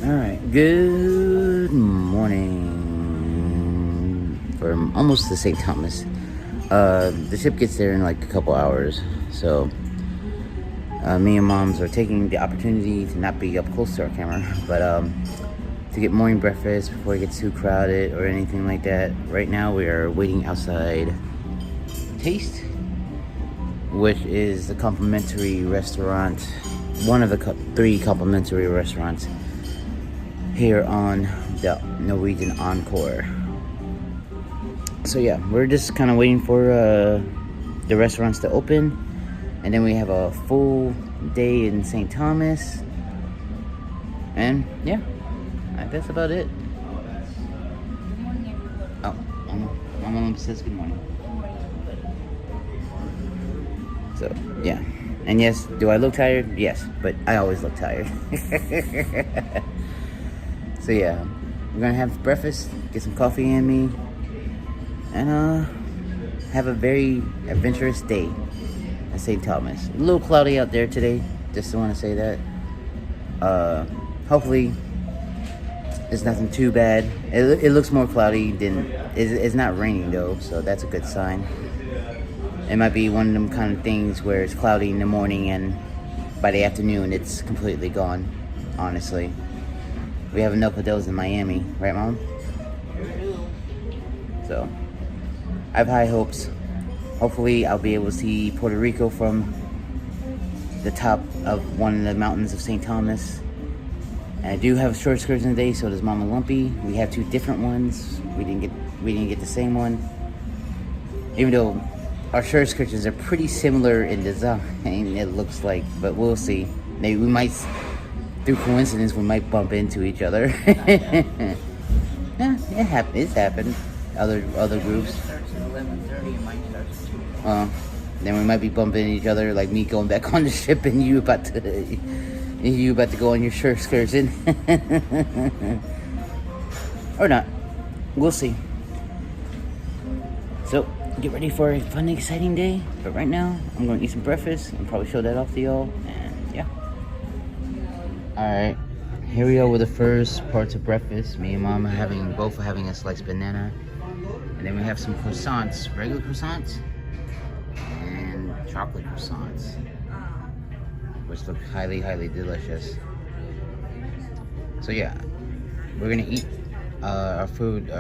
Alright, good morning from almost to St. Thomas. The ship gets there in like a couple hours, so me and moms are taking the opportunity to not be up close to our camera, but to get morning breakfast before it gets too crowded or anything like that. Right now we are waiting outside Taste, which is the complimentary restaurant, one of the three complimentary restaurants here on the Norwegian Encore. So yeah, we're just kind of waiting for the restaurants to open, and then we have a full day in St. Thomas, and yeah, that's about it. Good morning, everybody. Oh, my mom says good morning. So yeah, and yes, do I look tired? Yes, but I always look tired. So yeah, we're gonna have breakfast, get some coffee in me, and have a very adventurous day at St. Thomas. A little cloudy out there today, just want to say that. Hopefully it's nothing too bad. It looks more cloudy than, it's not raining though, so that's a good sign. It might be one of them kind of things where it's cloudy in the morning and by the afternoon it's completely gone, honestly. We have enough of those in Miami, right, Mom? So, I have high hopes. Hopefully, I'll be able to see Puerto Rico from the top of one of the mountains of St. Thomas. And I do have short skirts in the day, so does Mama Lumpy. We have two different ones. We didn't get the same one. Even though our short skirts are pretty similar in design, it looks like, but we'll see. Maybe we might, through coincidence, we might bump into each other. Yeah, it's happened. Other groups. Starts at 11:30 and mine starts at 2. Then we might be bumping each other, like me going back on the ship and you about to go on your short excursion. Or not. We'll see. So, get ready for a fun, exciting day. But right now, I'm going to eat some breakfast and probably show that off to y'all. And yeah. Alright. Here we go with the first parts of breakfast. Me and Mom are both having a sliced banana. And then we have some croissants, regular croissants and chocolate croissants, which look highly, highly delicious. So yeah, we're gonna eat our food,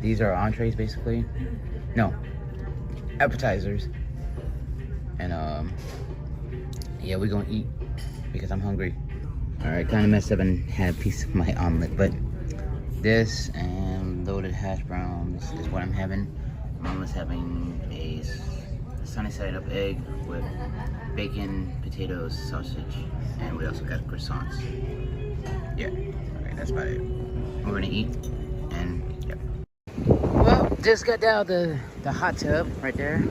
these are entrees basically. No, appetizers. And yeah, we're gonna eat because I'm hungry. Alright, kind of messed up and had a piece of my omelet, but this and loaded hash browns is what I'm having. Mama's having a sunny side up egg with bacon, potatoes, sausage, and we also got croissants. Yeah, alright, that's about it. We're gonna eat, and yeah. Well, just got down the hot tub right there,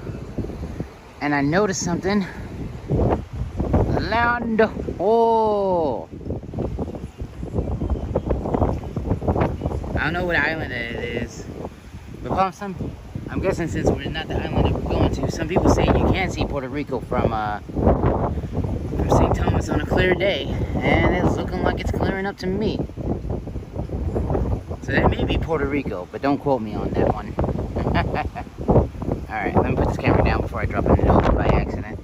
and I noticed something. Land, oh! I don't know what island it is, but I'm guessing since we're not the island that we're going to, some people say you can see Puerto Rico from St. Thomas on a clear day, and it's looking like it's clearing up to me. So that may be Puerto Rico, but don't quote me on that one. Alright, let me put this camera down before I drop it in the ocean by accident.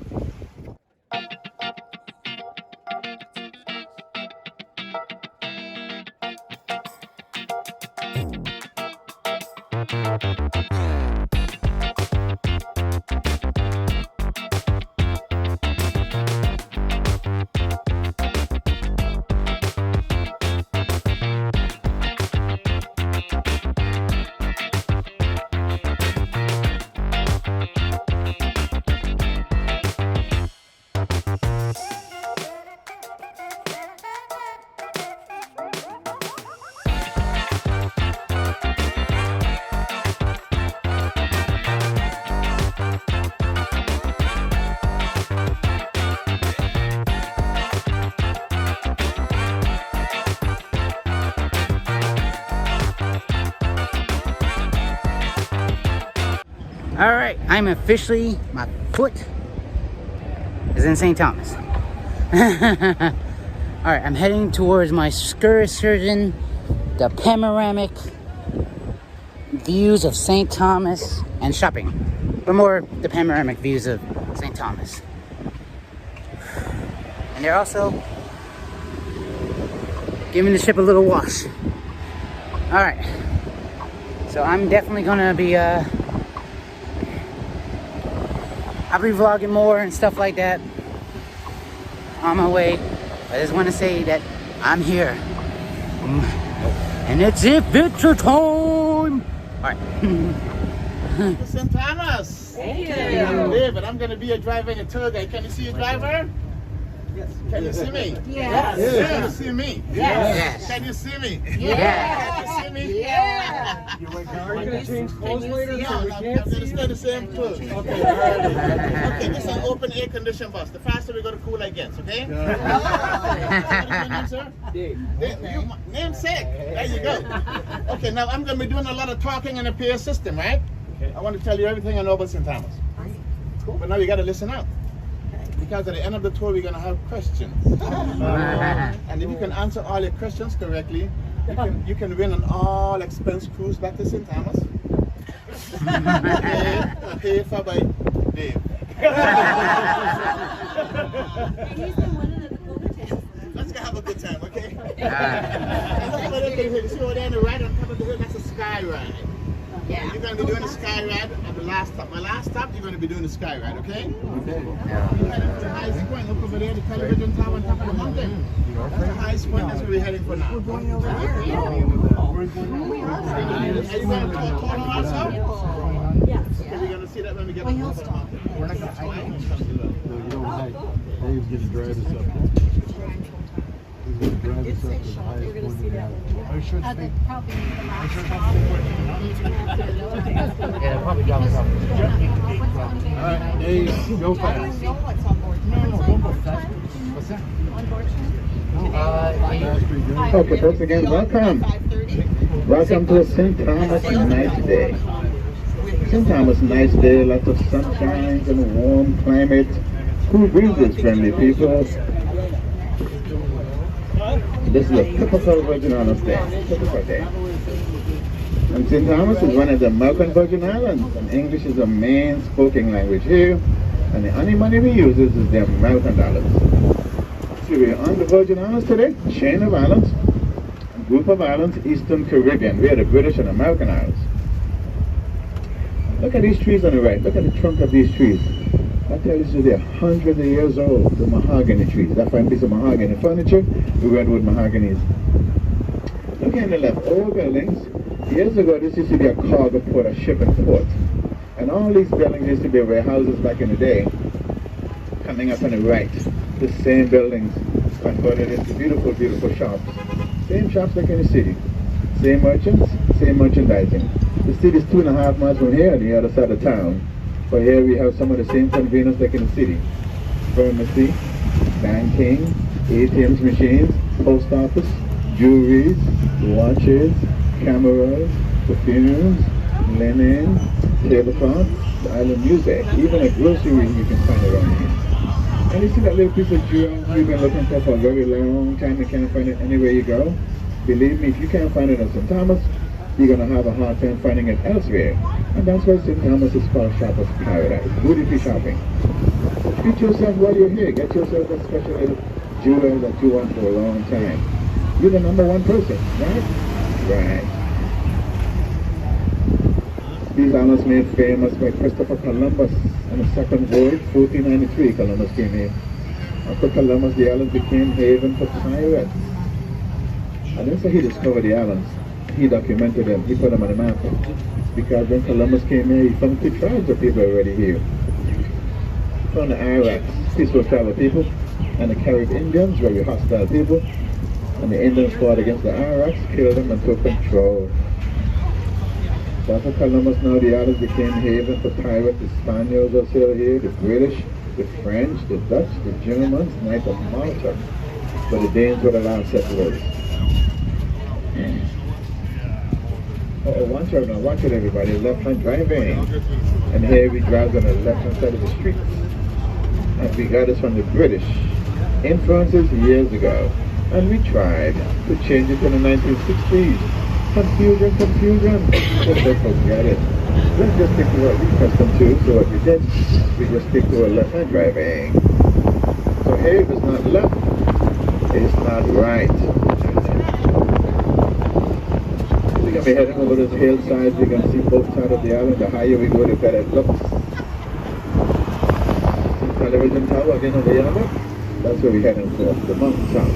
Alright, I'm officially, my foot is in St. Thomas. Alright, I'm heading towards my excursion, the panoramic views of St. Thomas, and shopping. But more the panoramic views of St. Thomas. And they're also giving the ship a little wash. Alright. So I'm definitely gonna be I'll be vlogging more and stuff like that on my way. I just want to say that I'm here. And it's adventure time! Alright. St. Thomas! Thank you. David, I'm going to be your driver and your tour guide. Can you see your driver? Yes. Can you see me? Yes. Can you see me? Yes. Can you see me? Yes. Can you see me? Yeah. Are you going to change clothes later? No, So we I'm can't going to see stay you? the same clothes. Okay. Okay, this is an open air conditioned bus. The faster we go, the cooler it gets, okay? What is your name, sir? Dave. Namesake. There you go. Okay, now I'm going to be doing a lot of talking in a peer system, right? Okay. I want to tell you everything I know about St. Thomas. Cool. But now you got to listen up. Because at the end of the tour, we're going to have questions. And if you can answer all your questions correctly, you can win an all-expense cruise back to St. Thomas. Paid for by Dave. Let's go have a good time, okay? And look over there, you see over there on the right on top of the hill, that's a sky ride. Yeah. You're going to be doing the sky ride at the last stop. My last stop, you're going to be doing the sky ride, okay? Okay. You're heading to the highest point. Look over there, the television tower on top of the mountain. That's the highest point. That's where we're heading for now. We're going over there. Are you going to talk also? Yes. We're going to see that when we get to the top of the mountain. We're not going to No, you know, Dave's going to drive us up. He's going to drive us up to the highest point in the mountain. I should speak. Probably the last stop. Yeah, they'll probably drop us off. All right, Dave, go fast. What's that? Okay, folks, again, welcome. Welcome to St. Thomas Nice Day. St. Thomas Nice Day, lots of sunshine and warm climate. Cool breezes, friendly people. This is a typical Virgin Islands day. Typical day. And St. Thomas is one of the American Virgin Islands, and English is the main spoken language here. And the only money we use is the American dollars. So we're on the Virgin Islands today, chain of islands, a group of islands, Eastern Caribbean. We are the British and American Islands. Look at these trees on the right. Look at the trunk of these trees. I tell you, they're hundreds of years old, the mahogany trees. That's why piece of mahogany furniture, the redwood mahoganies. Look on the left, old buildings. Years ago, this used to be a cargo port, a shipping port. And all these buildings used to be warehouses back in the day. Coming up on the right, the same buildings converted into beautiful, beautiful shops. Same shops like in the city. Same merchants, same merchandising. The city is 2.5 miles from here on the other side of town. But here we have some of the same convenience like in the city. Pharmacy, banking, ATMs machines, post office, jewelries, watches, cameras, perfumes, linen, tablecloths, island music, even a grocery you can find around here. And you see that little piece of jewel you've been looking for a very long time, you can't find it anywhere you go? Believe me, if you can't find it in St. Thomas, you're going to have a hard time finding it elsewhere. And that's why St. Thomas is called Shopper's Paradise. Duty-free shopping. Treat yourself while you're here. Get yourself a special little jewel that you want for a long time. You're the #1 person, right? Right. These islands made famous by Christopher Columbus on the second voyage, 1493. Columbus came here. After Columbus, the islands became haven for pirates. I didn't say he discovered the islands. He documented them. He put them on the map. Because when Columbus came here, he found 2 tribes of people already here. He found the Iraks, peaceful tribal people, and the Carib Indians, very hostile people. And the Indians fought against the Iraks, killed them, and took control. So after Columbus, now the islands became haven for pirates. The Spaniards are still here, the British, the French, the Dutch, the Germans, Knights of Malta. But the Danes were the last settlers. Oh, watch out now, watch it everybody, left-hand driving. And here we drive on the left-hand side of the street. And we got this from the British. Influences years ago. And we tried to change it in the 1960s. Confusion. Just said, forget it. Let's just stick to what we accustomed to. So what we did, we just stick to a left-hand driving. So here, if it's not left, it's not right. We're going to be heading over to the hillsides. We're going to see both sides of the island. The higher we go, the better it looks. See television tower again over here. That's where we're heading for, the mountain top.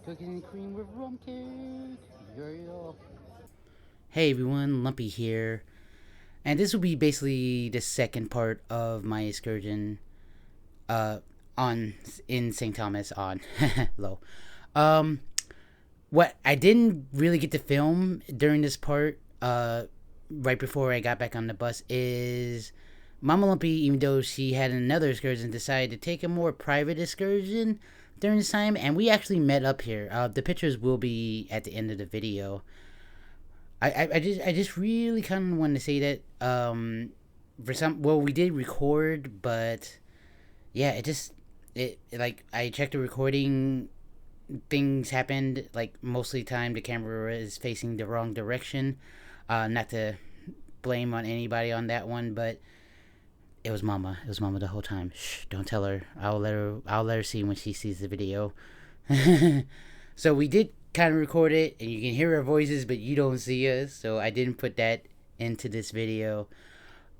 Cookies and cream with rum cake. Yeah. Hey everyone, Lumpy here. And this will be basically the second part of my excursion on in St. Thomas on low. What I didn't really get to film during this part right before I got back on the bus is Mama Lumpy, even though she had another excursion, decided to take a more private excursion during this time, and we actually met up here. The pictures will be at the end of the video. I just really kind of wanted to say that for some, well, we did record, but yeah, it like I checked the recording, things happened. Like most of the time the camera is facing the wrong direction. Not to blame on anybody on that one, but it was Mama the whole time. Shh, don't tell her. I'll let her see when she sees the video. So we did kind of record it, and you can hear our voices, but you don't see us, so I didn't put that into this video.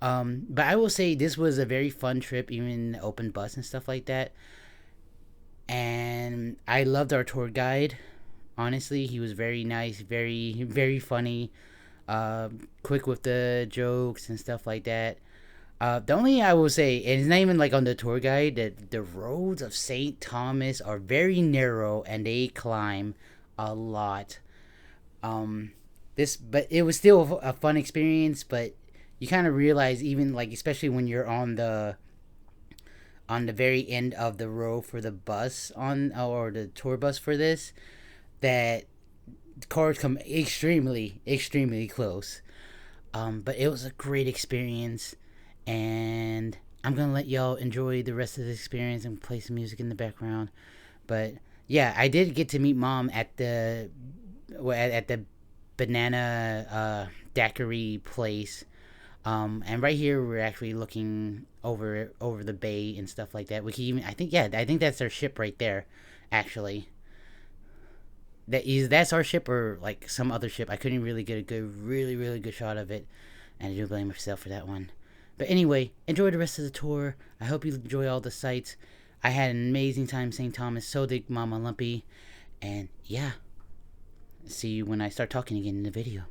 But I will say this was a very fun trip, even open bus and stuff like that. And I loved our tour guide. Honestly, he was very nice, very, very funny, quick with the jokes and stuff like that. The only thing I will say, and it's not even like on the tour guide, that the roads of St. Thomas are very narrow and they climb a lot. But it was still a fun experience. But you kind of realize, even like, especially when you're on the very end of the row for the bus or the tour bus for this, that cars come extremely, extremely close. But it was a great experience. And I'm gonna let y'all enjoy the rest of the experience and play some music in the background. But yeah, I did get to meet Mom at the banana daiquiri place. And right here we're actually looking over the bay and stuff like that. We can even I think that's our ship right there, actually. That's our ship or like some other ship. I couldn't really get a really good shot of it, and I do blame myself for that one. But anyway, enjoy the rest of the tour. I hope you enjoy all the sights. I had an amazing time St. Thomas. So did Mama Lumpy. And yeah, see you when I start talking again in the video.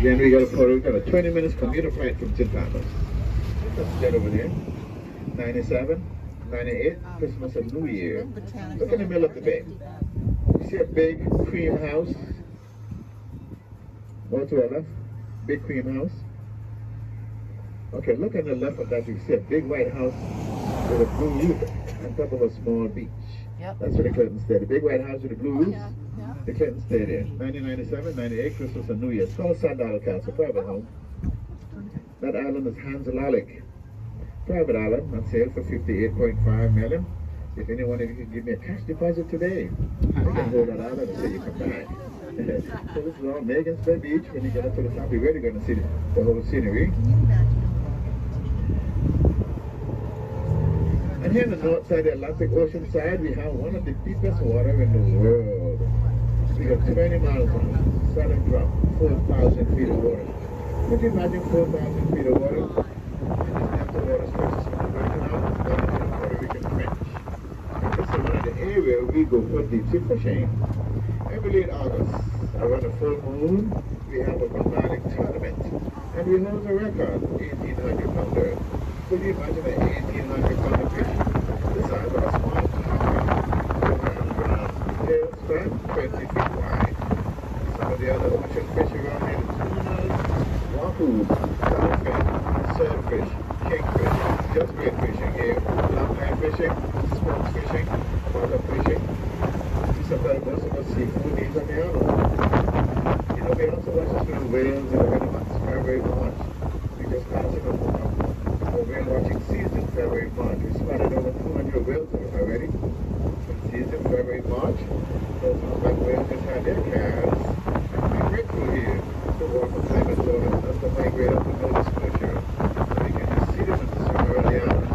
Then we got a 20 minutes commuter flight from St. Thomas. Let's get over there. 97, 98, Christmas and New Year. Look in the middle of the bay. You see a big cream house? More to our left. Big cream house. Okay, look on the left of that. You see a big white house with a blue roof on top of a small beach. Yep. That's where the Clintons stay. The big white house with the blue roof. Yeah. The Clintons stay there. 1997, 98, Christmas and New Year. It's called Sandal Castle, private home. That island is Hanselalik. Private island, on sale for $58.5 million. If anyone of you can give me a cash deposit today, I can hold that island until you come back. So this is all Megan's Bay Beach. When you get up to the top, you're really going to see the whole scenery. And here on the north side, the Atlantic Ocean side, we have one of the deepest water in the world. We got 20 miles on southern drop, 4,000 feet of water. Could you imagine 4,000 feet of water? And the water stretches from the Virgin Islands down to the Puerto Rican Trench. And this is one of the areas we go for deep sea fishing. Every late August, around a full moon, we have a romantic tournament. And we hold a record, 1,800 pounder. Could you imagine an 1,800 pounder fish? The size of a small tail span, 20 feet wide. Some of the other ocean fish around here, tunas, wahoos, starfish, surffish, kingfish, just great fishing here. Lamplight fishing, sport fishing, water fishing. We supply most of our seafood needs on the island. You know, we also watch the little whales in the winter months, February, March. We just passed a whale watching season, February, March. We spotted over 200 whales already. Season, February, March. Those look like whales just had their calves. We migrate through here to walk the climate zone and to migrate up to Nova Scotia. So you can just see them in the summer early hours.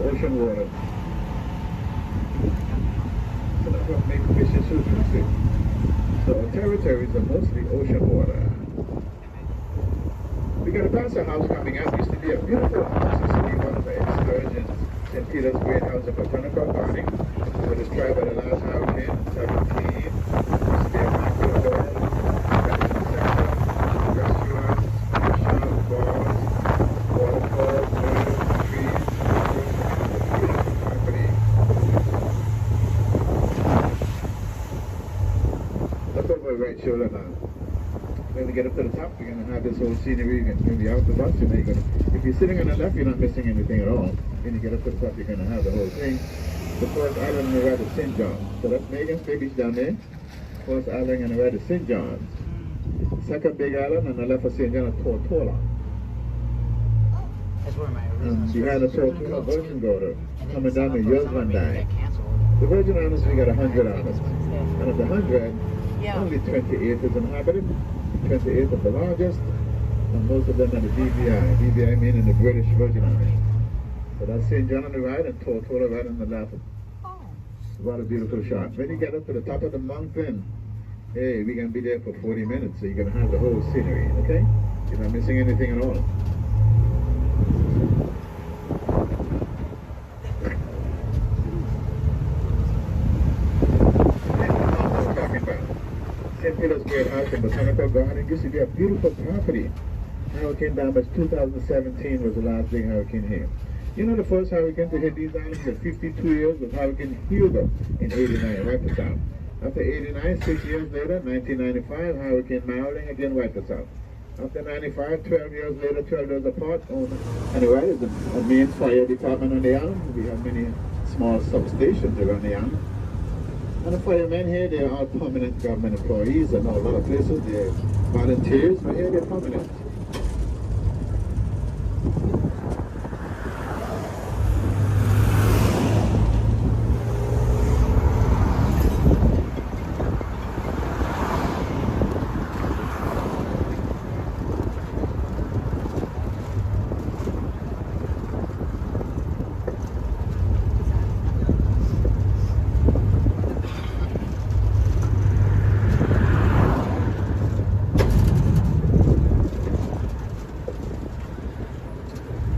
ocean water. So that's what makes fishing so interesting. So our territories are mostly ocean water. We got a pastor house coming up. Used to be a beautiful house. Used to be one of the excursions. St. Peter's Great House of Botanical Garden. It was destroyed by the last hurricane, 17. Used to be a macro hall, restaurant, shop, bars, waterfalls, trees, beautiful property. Look over my right shoulder now. When we get up to the top, we're going to have this whole scenery. You're going to be out the bus. If you're sitting on the left, you're not missing anything at all. When you get up to the top, you're going to have the whole thing. The first island on the right is St. John. So that's Megan's Big Beach down there. First island on the right is St. John's. Second big island on the left of St. John is Tortola. That's where my And behind the Tortola, Virgin Gorda. Coming down to yours one day. canceled. The Virgin Islands, we got 100 islands. And of the 100, Yeah. only 28 is inhabited. 28 of the largest, and most of them are the BVI. BVI meaning the British Virgin Islands. So that's St. John on the right and Tortola right on the left. What a beautiful shot. When you get up to the top of the mountain, hey, we're going to be there for 40 minutes, so you're going to have the whole scenery, okay? You're not missing anything at all. St. Peter's Great House and Botanical Garden used to be a beautiful property. Hurricane damage 2017 was the last big hurricane here. You know the first hurricane to hit these islands in 52 years was Hurricane Hugo in 89, wiped us out. After 89, 6 years later, 1995, Hurricane Marlin again wiped us out. After 95, 12 years later, 12 years apart, and the right is the main fire department on the island. We have many small substations around the island. And the firemen here, they're all permanent government employees, and a lot of places they're volunteers, but here they're permanent.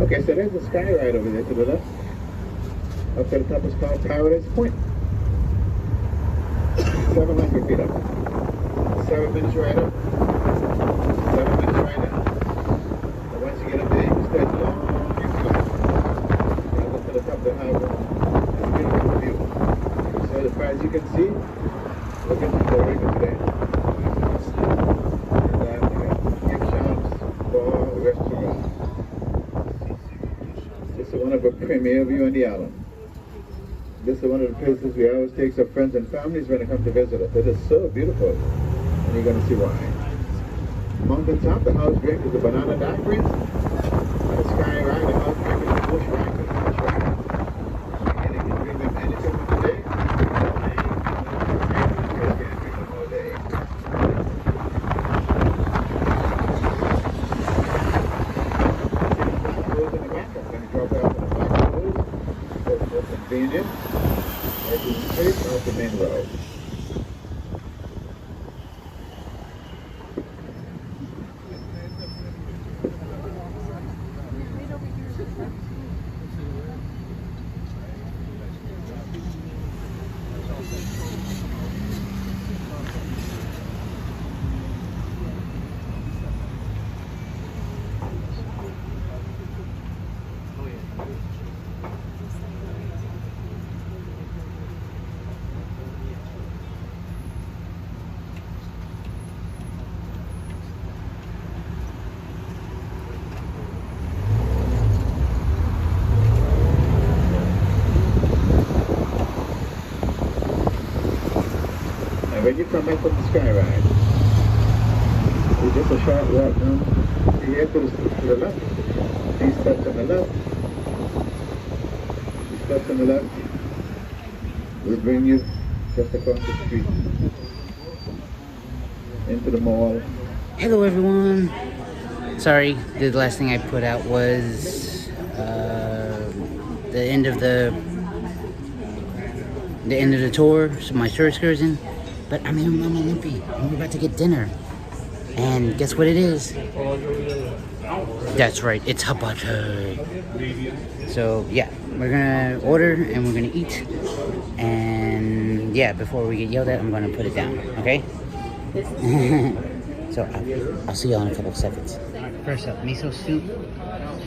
Okay, so there's the sky right over there to the left. Up to the top is called Paradise Point. 700 feet up. 7 minutes right up. 7 minutes right down. So once you get up there, you can start long flight. Up to the top of the harbor. It's a beautiful view. So as far as you can see, look at the river today. Gift shops, bar, restaurants. This is one of the premier view on the island. This is one of the places we always take our friends and families when they come to visit us. It is so beautiful, and you're going to see why. Mountain top, the house drink is the banana dye drink. The sky ride, the house drink is the bush ride. And you can drink them anytime of the day. You can't drink them all day. Convenient, as you take off the main road. When you come back from the sky ride, it's just a short walk down. You head to the left. These steps on the left. These steps on the left will bring you just across the street into the mall. Hello everyone. Sorry, the last thing I put out was the end of the tour, so my tour excursion. But I'm in Mama Lumpy, and we're about to get dinner. And guess what it is? That's right, it's hibachi. So yeah, we're gonna order and we're gonna eat. And yeah, before we get yelled at, I'm gonna put it down. Okay? So I'll see y'all in a couple of seconds. First up, miso soup,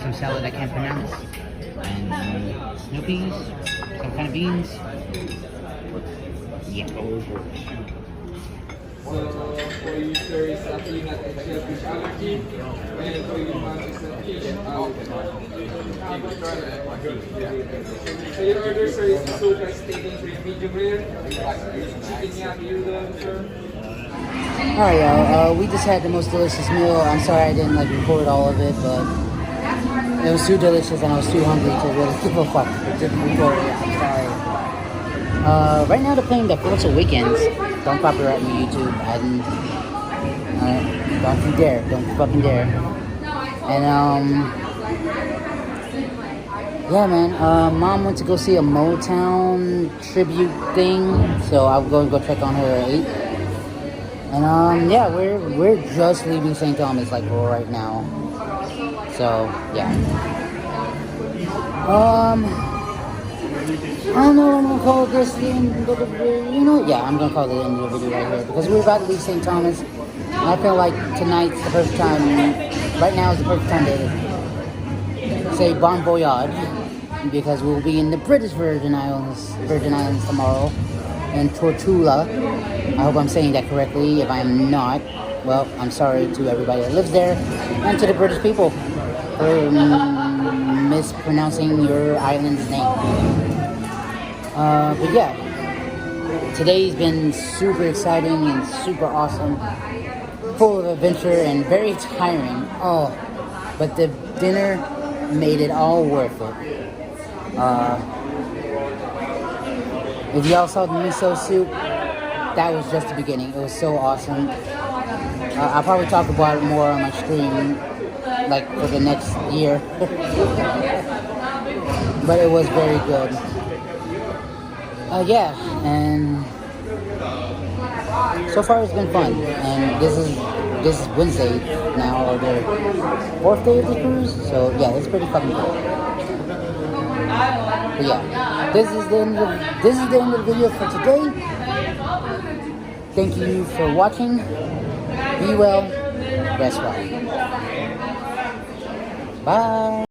some salad I can't pronounce, and Snoopy's, some kind of beans. Yeah. So for you, sir, is suffering at the fish allergy, and for you, mom, is a fish allergy. So your order, sir, is soup and steak and shrimp medium rare. Chicken yaki udon, sir. Alright, y'all. We just had the most delicious meal. I'm sorry I didn't record all of it, but it was too delicious and I was too hungry to really give a fuck. Didn't record it. I'm sorry. Right now they're playing the Force Awakens. Don't copyright me, YouTube. I didn't. Don't you dare. Don't fucking dare. And yeah, man. Mom went to go see a Motown tribute thing, so I'm going to go check on her at 8. And yeah, we're just leaving St. Thomas right now. So yeah. I don't know what I'm gonna call this the end of the video. You know, yeah, I'm gonna call it the end of the video right here because we're about to leave St. Thomas. And I feel like tonight's the perfect time. Right now is the perfect time to say bon voyage because we'll be in the British Virgin Islands tomorrow in Tortola. I hope I'm saying that correctly. If I am not, well, I'm sorry to everybody that lives there and to the British people for mispronouncing your island's name. But yeah, today's been super exciting and super awesome, full of adventure and very tiring. Oh, but the dinner made it all worth it. If y'all saw the miso soup, that was just the beginning. It was so awesome. I'll probably talk about it more on my stream, for the next year. But it was very good. Yeah, and so far it's been fun. And this is Wednesday now, or the 4th day of the cruise. So yeah, it's pretty fucking cool. But yeah, this is the end of the video for today. Thank you for watching. Be well, rest well. Bye.